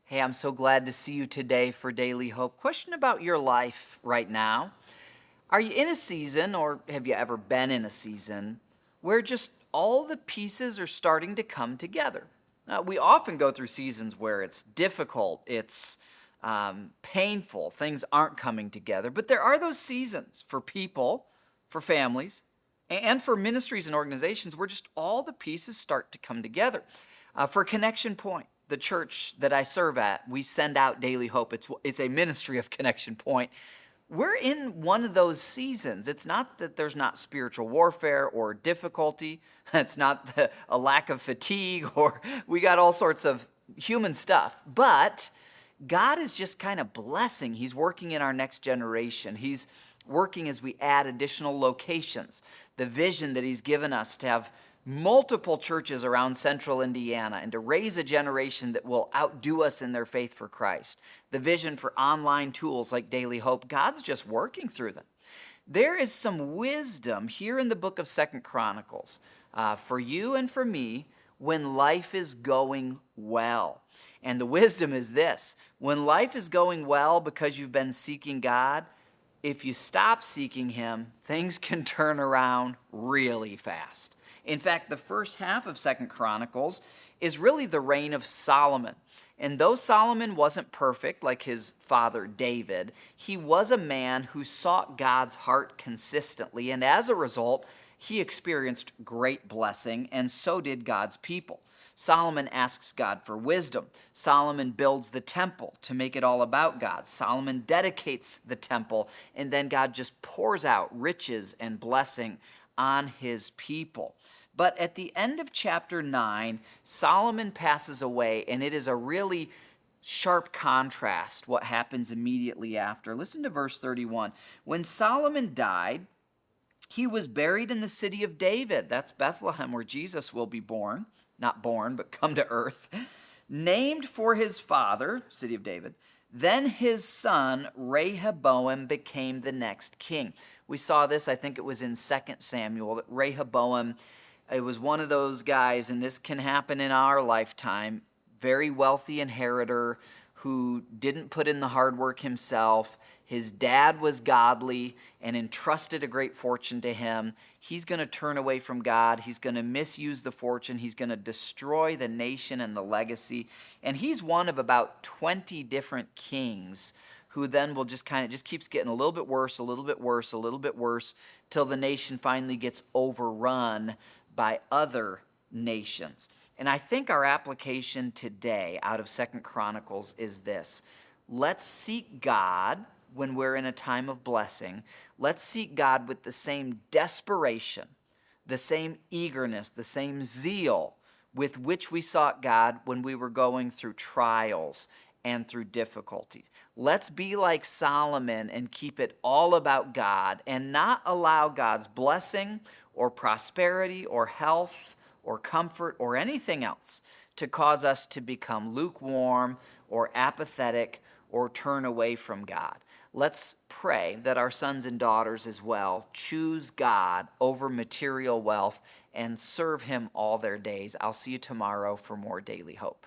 Hey, I'm so glad to see you today for Daily Hope. Question about your life right now. Are you in a season, or have you ever been in a season, where just all the pieces are starting to come together? We often go through seasons where it's difficult, it's painful, things aren't coming together. But there are those seasons for people, for families, and for ministries and organizations where just all the pieces start to come together. For Connection Point, the church that I serve at, we send out Daily Hope. It's a ministry of Connection Point. We're in one of those seasons. It's not that there's not spiritual warfare or difficulty. It's not a lack of fatigue, or we got all sorts of human stuff. But God is just kind of blessing. He's working in our next generation. He's working as we add additional locations. The vision that He's given us to have multiple churches around central Indiana and to raise a generation that will outdo us in their faith for Christ. The vision for online tools like Daily Hope, God's just working through them. There is some wisdom here in the book of 2 Chronicles for you and for me when life is going well. And the wisdom is this: when life is going well because you've been seeking God, if you stop seeking Him, things can turn around really fast. In fact, the first half of 2 Chronicles is really the reign of Solomon. And though Solomon wasn't perfect like his father David, he was a man who sought God's heart consistently. And as a result, he experienced great blessing, and so did God's people. Solomon asks God for wisdom. Solomon builds the temple to make it all about God. Solomon dedicates the temple, and then God just pours out riches and blessing on His people. But at the end of chapter 9, Solomon passes away, and it is a really sharp contrast what happens immediately after. Listen to verse 31. When Solomon died, he was buried in the city of David. That's Bethlehem, where Jesus will be born. Not born, but come to earth. Named for his father, city of David. Then his son, Rehoboam, became the next king. We saw this, I think it was in 2 Samuel, that Rehoboam, it was one of those guys, and this can happen in our lifetime, very wealthy inheritor who didn't put in the hard work himself. His dad was godly and entrusted a great fortune to him. He's going to turn away from God. He's going to misuse the fortune. He's going to destroy the nation and the legacy. And he's one of about 20 different kings who then will just keeps getting a little bit worse, a little bit worse, a little bit worse, till the nation finally gets overrun by other nations. And I think our application today out of 2 Chronicles is this: let's seek God when we're in a time of blessing. Let's seek God with the same desperation, the same eagerness, the same zeal with which we sought God when we were going through trials and through difficulties. Let's be like Solomon and keep it all about God and not allow God's blessing or prosperity or health or comfort or anything else to cause us to become lukewarm or apathetic or turn away from God. Let's pray that our sons and daughters as well choose God over material wealth and serve Him all their days. I'll see you tomorrow for more Daily Hope.